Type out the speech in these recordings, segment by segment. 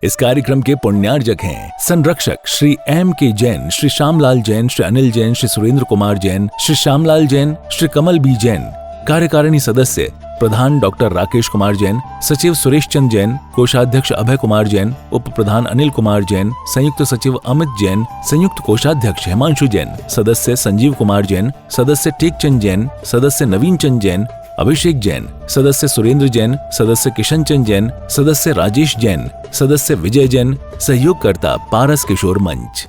इस कार्यक्रम के पुण्यार्जक हैं संरक्षक श्री एम के जैन, श्री श्यामलाल जैन, श्री अनिल जैन, श्री सुरेंद्र कुमार जैन, श्री श्यामलाल जैन, श्री कमल बी जैन। कार्यकारिणी सदस्य प्रधान डॉक्टर राकेश कुमार जैन, सचिव सुरेश चंद जैन, कोषाध्यक्ष अभय कुमार जैन, उप प्रधान अनिल कुमार जैन, संयुक्त सचिव अमित जैन, संयुक्त कोषाध्यक्ष हिमांशु जैन, सदस्य संजीव कुमार जैन, सदस्य टेकचंद जैन, सदस्य नवीन चंद जैन, अभिषेक जैन, सदस्य सुरेंद्र जैन, सदस्य किशन चंद जैन, सदस्य राजेश जैन, सदस्य विजय जैन, सहयोगकर्ता पारस किशोर मंच।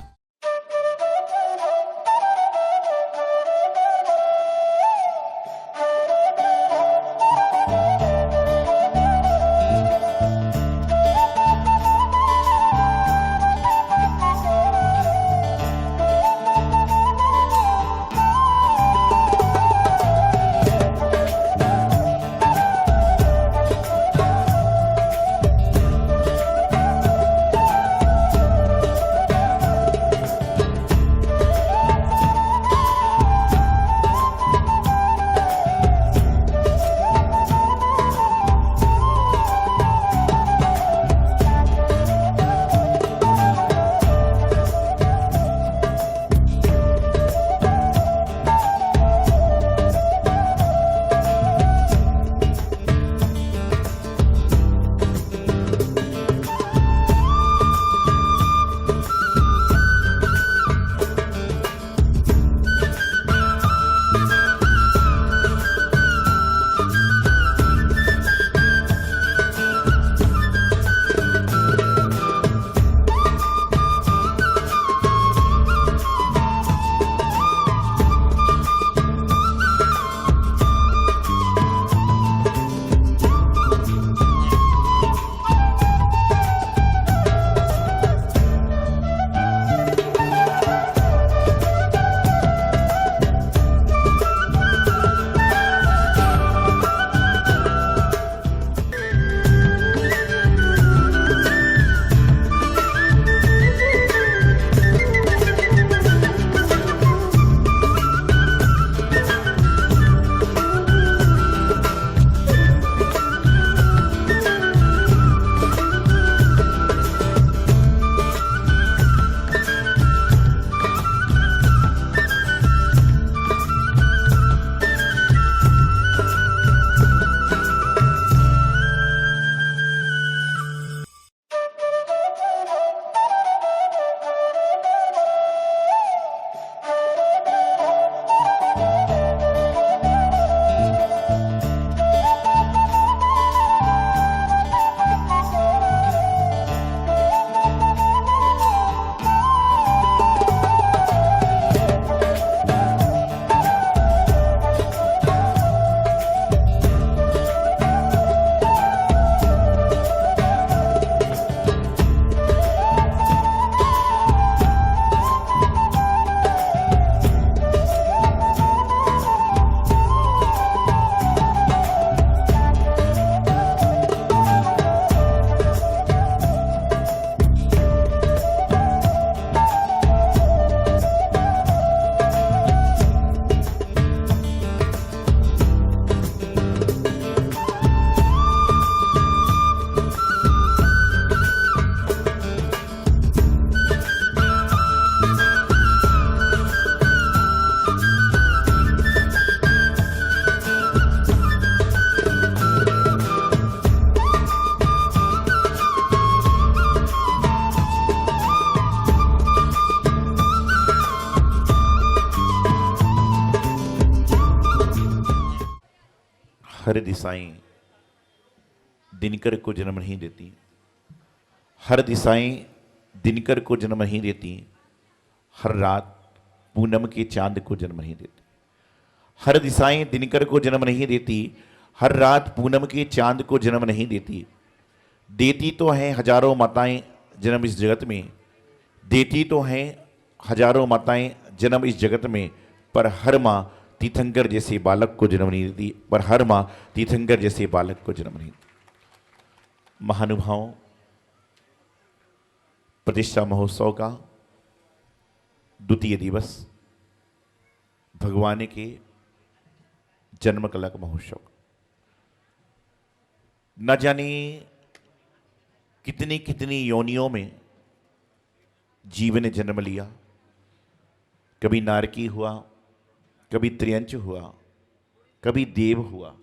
हर दिशाएं दिनकर को जन्म नहीं देती, हर दिशाएं दिनकर को जन्म नहीं देती, हर रात पूनम के चांद को जन्म नहीं देती। हर दिशाएं दिनकर को जन्म नहीं देती, हर रात पूनम के चांद को जन्म नहीं देती। देती तो हैं हजारों माताएं जन्म इस जगत में, देती तो हैं हजारों माताएं जन्म इस जगत में, पर हर माँ तीर्थंकर जैसे बालक को जन्म नहीं देती, पर हर माँ तीर्थंकर जैसे बालक को जन्म नहीं देती। महानुभावों, प्रतिष्ठा महोत्सव का द्वितीय दिवस भगवान के जन्म कलक महोत्सव। न जाने कितनी कितनी योनियों में जीव ने जन्म लिया। कभी नारकी हुआ, कभी त्रियंच हुआ, कभी देव हुआ,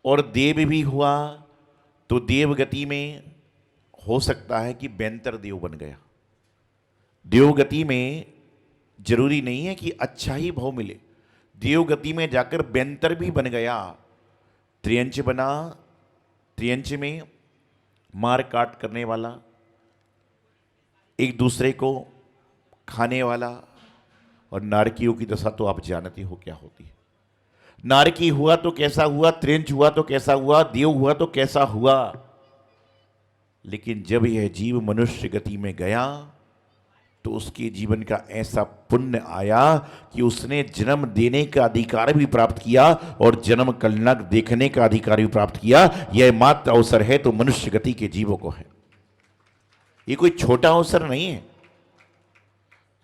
और देव भी हुआ तो देव गति में हो सकता है कि बेंतर देव बन गया। देव गति में जरूरी नहीं है कि अच्छा ही भाव मिले, देव गति में जाकर बेंतर भी बन गया। त्रियंच बना, त्रियंच में मार काट करने वाला, एक दूसरे को खाने वाला। और नारकियों की दशा तो आप जानते हो क्या होती है। नारकी हुआ तो कैसा हुआ, त्रियंच हुआ तो कैसा हुआ, देव हुआ तो कैसा हुआ। लेकिन जब यह जीव मनुष्य गति में गया तो उसके जीवन का ऐसा पुण्य आया कि उसने जन्म देने का अधिकार भी प्राप्त किया और जन्म कलनक देखने का अधिकार भी प्राप्त किया। यह मात्र अवसर है तो मनुष्य गति के जीवों को है। ये कोई छोटा अवसर नहीं है।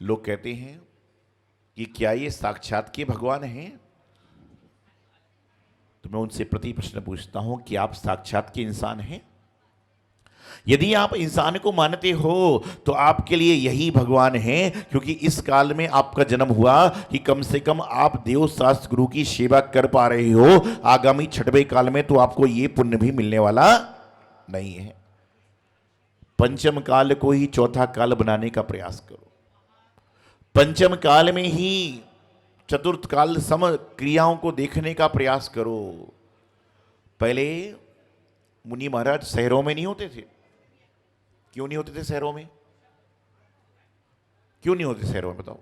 लोग कहते हैं कि क्या ये साक्षात के भगवान हैं? तो मैं उनसे प्रति प्रश्न पूछता हूं कि आप साक्षात के इंसान हैं? यदि आप इंसान को मानते हो तो आपके लिए यही भगवान हैं, क्योंकि इस काल में आपका जन्म हुआ कि कम से कम आप देव शास्त्र गुरु की सेवा कर पा रहे हो। आगामी छठवें काल में तो आपको यह पुण्य भी मिलने वाला नहीं है। पंचम काल को ही चौथा काल बनाने का प्रयास करो। पंचम काल में ही चतुर्थ काल सम क्रियाओं को देखने का प्रयास करो। पहले मुनि महाराज शहरों में नहीं होते थे। क्यों नहीं होते थे शहरों में? क्यों नहीं होते शहरों में बताओ?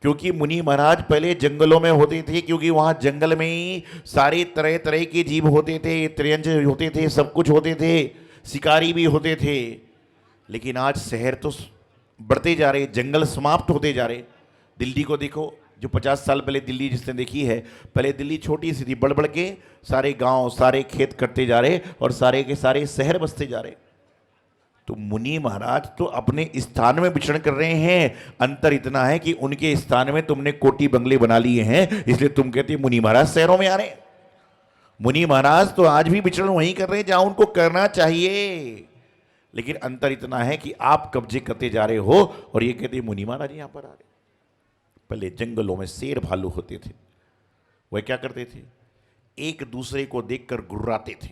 क्योंकि मुनि महाराज पहले जंगलों में होते थे, क्योंकि वहां जंगल में ही सारे तरह तरह के जीव होते थे, त्रियंच होते थे, सब कुछ होते थे, शिकारी भी होते थे। लेकिन आज शहर तो बढ़ते जा रहे, जंगल समाप्त होते जा रहे। दिल्ली को देखो, जो 50 साल पहले दिल्ली जिसने देखी है, पहले दिल्ली छोटी सी थी, बढ़ बढ़ के सारे गांव सारे खेत कटते जा रहे और सारे के सारे शहर बसते जा रहे। तो मुनि महाराज तो अपने स्थान में विचरण कर रहे हैं। अंतर इतना है कि उनके स्थान में तुमने कोठी बंगले बना लिए हैं, इसलिए तुम कहते हो मुनि महाराज शहरों में आ रहे हैं। मुनि महाराज तो आज भी विचरण वहीं कर रहे हैं जहां उनको करना चाहिए। लेकिन अंतर इतना है कि आप कब्जे करते जा रहे हो और ये कहते मुनि महाराज यहां पर आ रहे। पहले जंगलों में शेर भालू होते थे, वह क्या करते थे? एक दूसरे को देखकर गुर्राते थे,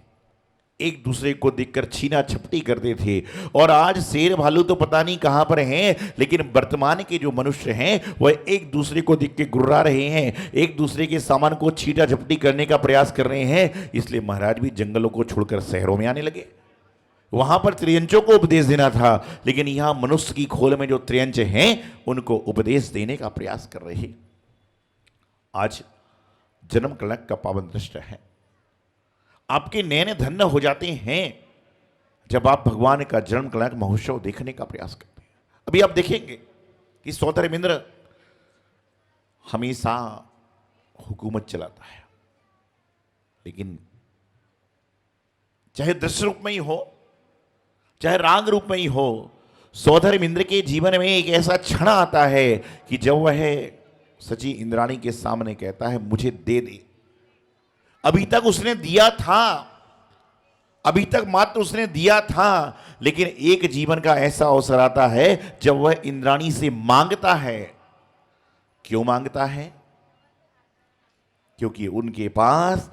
एक दूसरे को देखकर छीना झपटी करते थे। और आज शेर भालू तो पता नहीं कहां पर हैं, लेकिन वर्तमान के जो मनुष्य हैं वह एक दूसरे को देख के गुर्रा रहे हैं, एक दूसरे के सामान को छीना झपटी करने का प्रयास कर रहे हैं। इसलिए महाराज भी जंगलों को छोड़कर शहरों में आने लगे। वहां पर त्रियंचों को उपदेश देना था, लेकिन यहां मनुष्य की खोल में जो त्रियंच हैं उनको उपदेश देने का प्रयास कर रहे हैं। आज जन्म कलंक का पावन दृष्ट है। आपके नैन धन्य हो जाते हैं जब आप भगवान का जन्म कलंक महोत्सव देखने का प्रयास करते हैं। अभी आप देखेंगे कि सौतरमिंद्र हमेशा हुकूमत चलाता है, लेकिन चाहे दृश्य रूप में ही हो चाहे राग रूप में ही हो, सौधर्मिंद्र के जीवन में एक ऐसा क्षण आता है कि जब वह सची इंद्राणी के सामने कहता है मुझे दे दे। अभी तक उसने दिया था, अभी तक मात्र उसने दिया था, लेकिन एक जीवन का ऐसा अवसर आता है जब वह इंद्राणी से मांगता है। क्यों मांगता है? क्योंकि उनके पास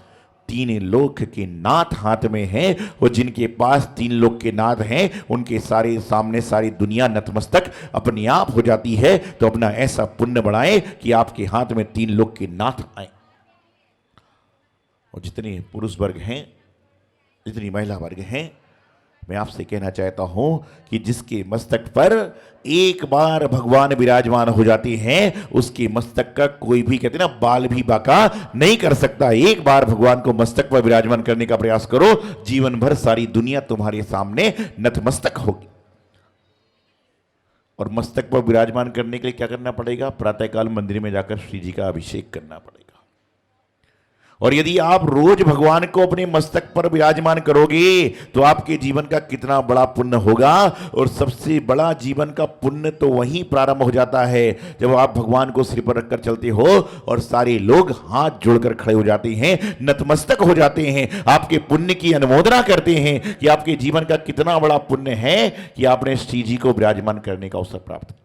तीन लोक के नाथ हाथ में हैं, और जिनके पास तीन लोक के नाथ हैं उनके सारे सामने सारी दुनिया नतमस्तक अपने आप हो जाती है। तो अपना ऐसा पुण्य बढ़ाएं कि आपके हाथ में तीन लोक के नाथ आए। और जितने पुरुष वर्ग हैं, जितनी महिला वर्ग हैं, मैं आपसे कहना चाहता हूं कि जिसके मस्तक पर एक बार भगवान विराजमान हो जाते हैं उसके मस्तक का कोई भी कहते ना बाल भी बाका नहीं कर सकता। एक बार भगवान को मस्तक पर विराजमान करने का प्रयास करो, जीवन भर सारी दुनिया तुम्हारे सामने नतमस्तक होगी। और मस्तक पर विराजमान करने के लिए क्या करना पड़ेगा? प्रातःकाल मंदिर में जाकर श्री जी का अभिषेक करना पड़ेगा। और यदि आप रोज भगवान को अपने मस्तक पर विराजमान करोगे तो आपके जीवन का कितना बड़ा पुण्य होगा। और सबसे बड़ा जीवन का पुण्य तो वहीं प्रारंभ हो जाता है जब आप भगवान को सिर पर रखकर चलते हो और सारे लोग हाथ जोड़कर खड़े हो जाते हैं, नतमस्तक हो जाते हैं, आपके पुण्य की अनुमोदना करते हैं कि आपके जीवन का कितना बड़ा पुण्य है कि आपने श्री जी को विराजमान करने का अवसर प्राप्त।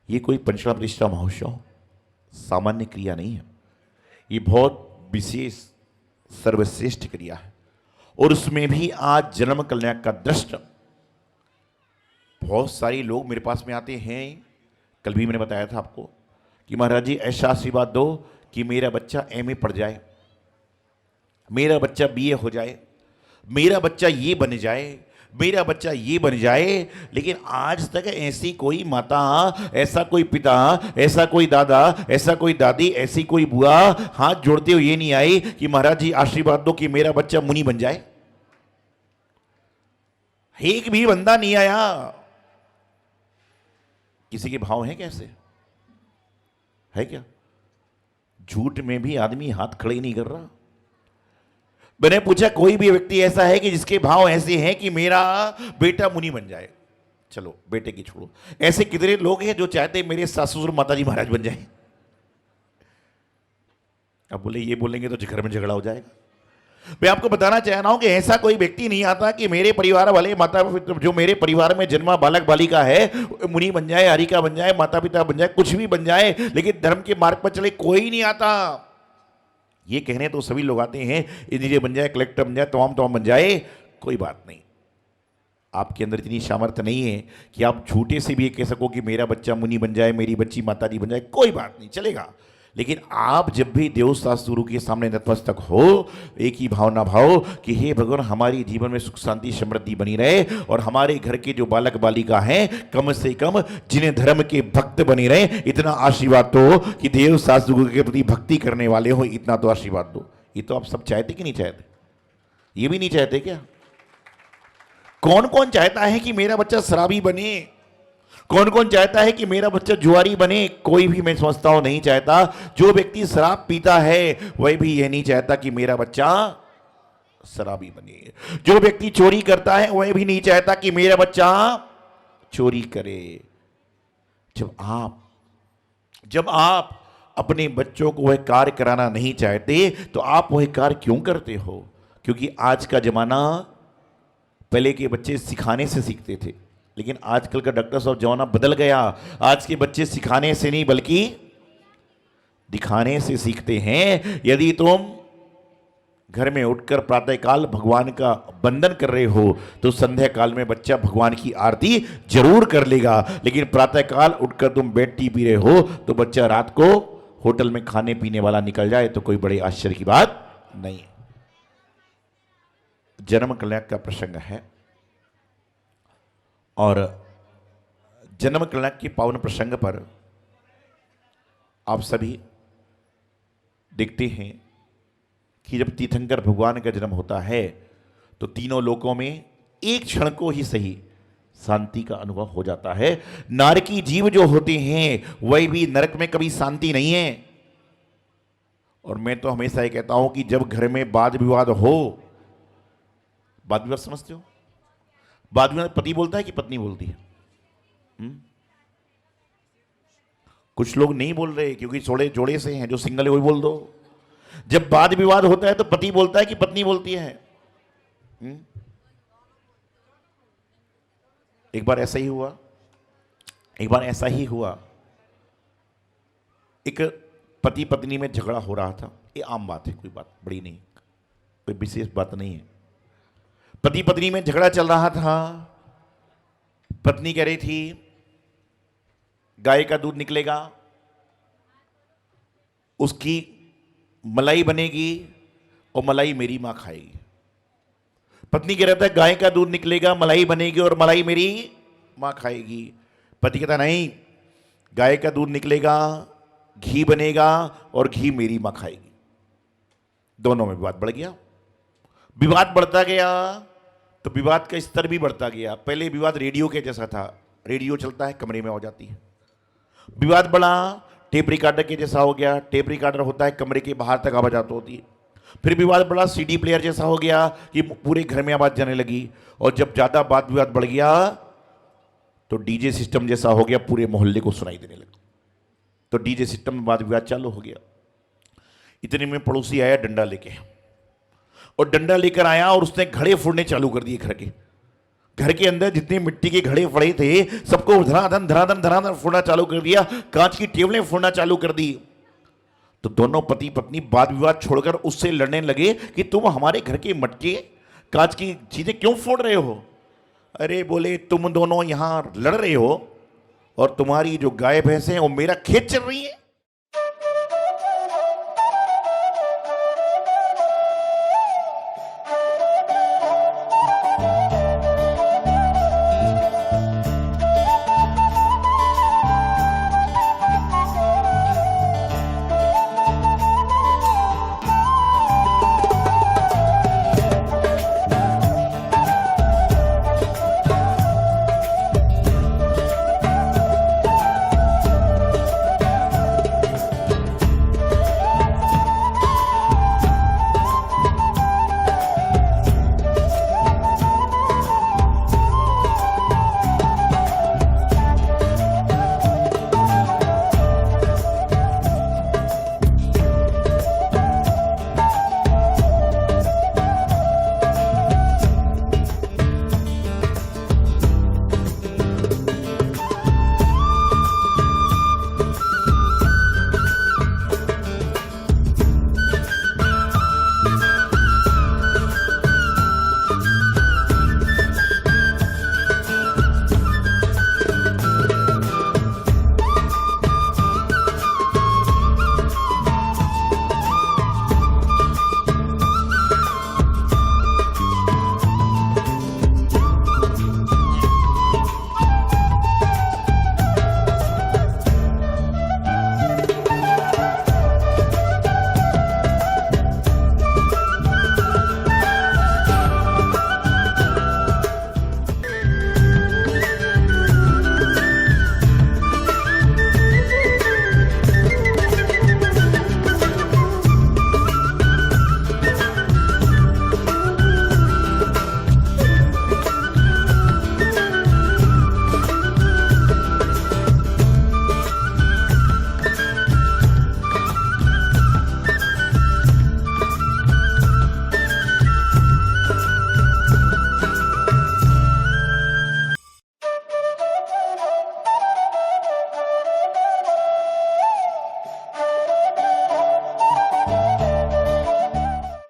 ये कोई पंचड़ा प्रतिष्ठा महोत्सव सामान्य क्रिया नहीं है, ये बहुत विशेष सर्वश्रेष्ठ क्रिया है। और उसमें भी आज जन्म कल्याण का दृष्ट बहुत सारे लोग मेरे पास में आते हैं। कल भी मैंने बताया था आपको कि महाराज जी ऐसा आशीर्वाद दो कि मेरा बच्चा एमए पढ़ जाए, मेरा बच्चा बीए हो जाए, मेरा बच्चा ये बन जाए, मेरा बच्चा ये बन जाए। लेकिन आज तक ऐसी कोई माता, ऐसा कोई पिता, ऐसा कोई दादा, ऐसा कोई दादी, ऐसी कोई बुआ हाथ जोड़ते हुए ये नहीं आई कि महाराज जी आशीर्वाद दो कि मेरा बच्चा मुनि बन जाए। एक भी बंदा नहीं आया। किसी के भाव हैं कैसे? है क्या? झूठ में भी आदमी हाथ खड़े नहीं कर रहा। मैंने पूछा कोई भी व्यक्ति ऐसा है कि जिसके भाव ऐसे हैं कि मेरा बेटा मुनि बन जाए? चलो बेटे की छोड़ो, ऐसे कितने लोग हैं जो चाहते हैं मेरे सास ससुर माताजी महाराज बन जाए। अब बोले ये बोलेंगे तो घर में झगड़ा हो जाएगा। मैं आपको बताना चाह रहा हूं कि ऐसा कोई व्यक्ति नहीं आता कि मेरे परिवार वाले माता जो मेरे परिवार में जन्मा बालक बालिका है मुनि बन जाए, हरिका बन जाए, माता पिता बन जाए, कुछ भी बन जाए, लेकिन धर्म के मार्ग पर चले कोई नहीं आता। ये कहने तो सभी लोग आते हैं इंजीनियर बन जाए, कलेक्टर बन जाए, तमाम बन जाए, कोई बात नहीं। आपके अंदर इतनी सामर्थ्य नहीं है कि आप झूठे से भी ये कह सको कि मेरा बच्चा मुनि बन जाए, मेरी बच्ची माताजी बन जाए, कोई बात नहीं, चलेगा। लेकिन आप जब भी देव शास्त्र गुरु के सामने नतमस्तक हो, एक ही भावना भाव कि हे भगवान हमारी जीवन में सुख शांति समृद्धि बनी रहे और हमारे घर के जो बालक बालिका हैं कम से कम जिन्हें धर्म के भक्त बने रहे, इतना आशीर्वाद दो कि देव शास्त्र गुरु के प्रति भक्ति करने वाले हो, इतना तो आशीर्वाद दो। ये तो आप सब चाहते कि नहीं चाहते? ये भी नहीं चाहते क्या? कौन कौन चाहता है कि मेरा बच्चा शराबी बने? कौन कौन चाहता है कि मेरा बच्चा जुआरी बने? कोई भी मैं समझता हूं नहीं चाहता। जो व्यक्ति शराब पीता है वह भी यह नहीं चाहता कि मेरा बच्चा शराबी बने। जो व्यक्ति चोरी करता है वह भी नहीं चाहता कि मेरा बच्चा चोरी करे। जब आप अपने बच्चों को वह कार्य कराना नहीं चाहते तो आप वह कार्य क्यों करते हो? क्योंकि आज का जमाना, पहले के बच्चे सिखाने से सीखते थे, लेकिन आजकल का डॉक्टर साहब जमाना बदल गया। आज के बच्चे सिखाने से नहीं बल्कि दिखाने से सीखते हैं। यदि तुम घर में उठकर प्रातःकाल भगवान का वंदन कर रहे हो तो संध्या काल में बच्चा भगवान की आरती जरूर कर लेगा। लेकिन प्रातःकाल उठकर तुम बेड टी पी रहे हो तो बच्चा रात को होटल में खाने पीने वाला निकल जाए तो कोई बड़े आश्चर्य की बात नहीं। जन्म कल्याण का प्रसंग है और जन्म कल्याण के पावन प्रसंग पर आप सभी देखते हैं कि जब तीर्थंकर भगवान का जन्म होता है तो तीनों लोकों में एक क्षण को ही सही शांति का अनुभव हो जाता है। नारकी जीव जो होते हैं वह भी नरक में कभी शांति नहीं है। और मैं तो हमेशा ये कहता हूं कि जब घर में वाद विवाद हो, वाद विवाद समझते हो? वाद विवाद पति बोलता है कि पत्नी बोलती है? कुछ लोग नहीं बोल रहे क्योंकि जोड़े से हैं, जो सिंगल है वही बोल दो। जब वाद विवाद होता है तो पति बोलता है कि पत्नी बोलती है? एक बार ऐसा ही हुआ, एक पति पत्नी में झगड़ा हो रहा था। ये आम बात है, कोई बात बड़ी नहीं, कोई विशेष बात नहीं है। पति पत्नी में झगड़ा चल रहा था। पत्नी कह रही थी गाय का दूध निकलेगा, उसकी मलाई बनेगी और मलाई मेरी मां खाएगी। पत्नी कह रहा था गाय का दूध निकलेगा, मलाई बनेगी और मलाई मेरी मां खाएगी। पति कहता नहीं, गाय का दूध निकलेगा, घी बनेगा और घी मेरी मां खाएगी। दोनों में विवाद बढ़ गया। विवाद बढ़ता गया तो विवाद का स्तर भी बढ़ता गया। पहले विवाद रेडियो के जैसा था, रेडियो चलता है कमरे में हो जाती है। विवाद बढ़ा, टेप रिकॉर्डर के जैसा हो गया। टेप रिकॉर्डर होता है कमरे के बाहर तक आवाज़ आती होती है। फिर विवाद बढ़ा, सीडी प्लेयर जैसा हो गया कि पूरे घर में आवाज़ जाने लगी। और जब ज़्यादा बात विवाद बढ़ गया तो डीजे सिस्टम जैसा हो गया, पूरे मोहल्ले को सुनाई देने लगा। तो डीजे सिस्टम में वाद विवाद चालू हो गया। इतने में पड़ोसी आया डंडा लेके, और डंडा लेकर आया और उसने घड़े फोड़ने चालू कर दिए। घर के अंदर जितने मिट्टी के घड़े पड़े थे सबको धराधन फोड़ना चालू कर दिया। कांच की टेबलें फोड़ना चालू कर दी। तो दोनों पति पत्नी वाद विवाद छोड़कर उससे लड़ने लगे कि तुम हमारे घर के मटके कांच की चीजें क्यों फोड़ रहे हो। अरे बोले, तुम दोनों यहां लड़ रहे हो और तुम्हारी जो गाय भैंस है वो मेरा खेत चल रही है।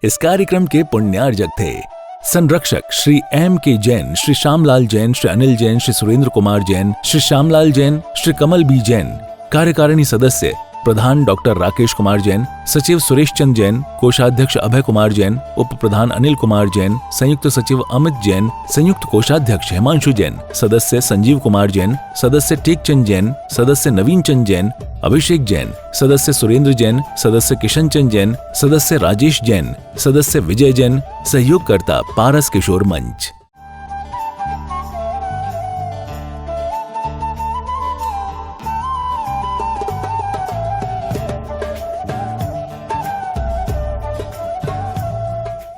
इस कार्यक्रम के पुण्यार्जक थे संरक्षक श्री एम के जैन, श्री श्यामलाल जैन, श्री अनिल जैन, श्री सुरेंद्र कुमार जैन, श्री श्यामलाल जैन, श्री कमल बी जैन। कार्यकारिणी सदस्य प्रधान डॉक्टर राकेश कुमार जैन, सचिव सुरेश चंद जैन, कोषाध्यक्ष अभय कुमार जैन, उप प्रधान अनिल कुमार जैन, संयुक्त सचिव अमित जैन, संयुक्त कोषाध्यक्ष हिमांशु जैन, सदस्य संजीव कुमार जैन, सदस्य टेक चंद जैन, सदस्य नवीन चंद जैन, अभिषेक जैन, सदस्य सुरेंद्र जैन, सदस्य किशन चंद जैन, सदस्य राजेश जैन, सदस्य विजय जैन, सहयोगकर्ता पारस किशोर मंच।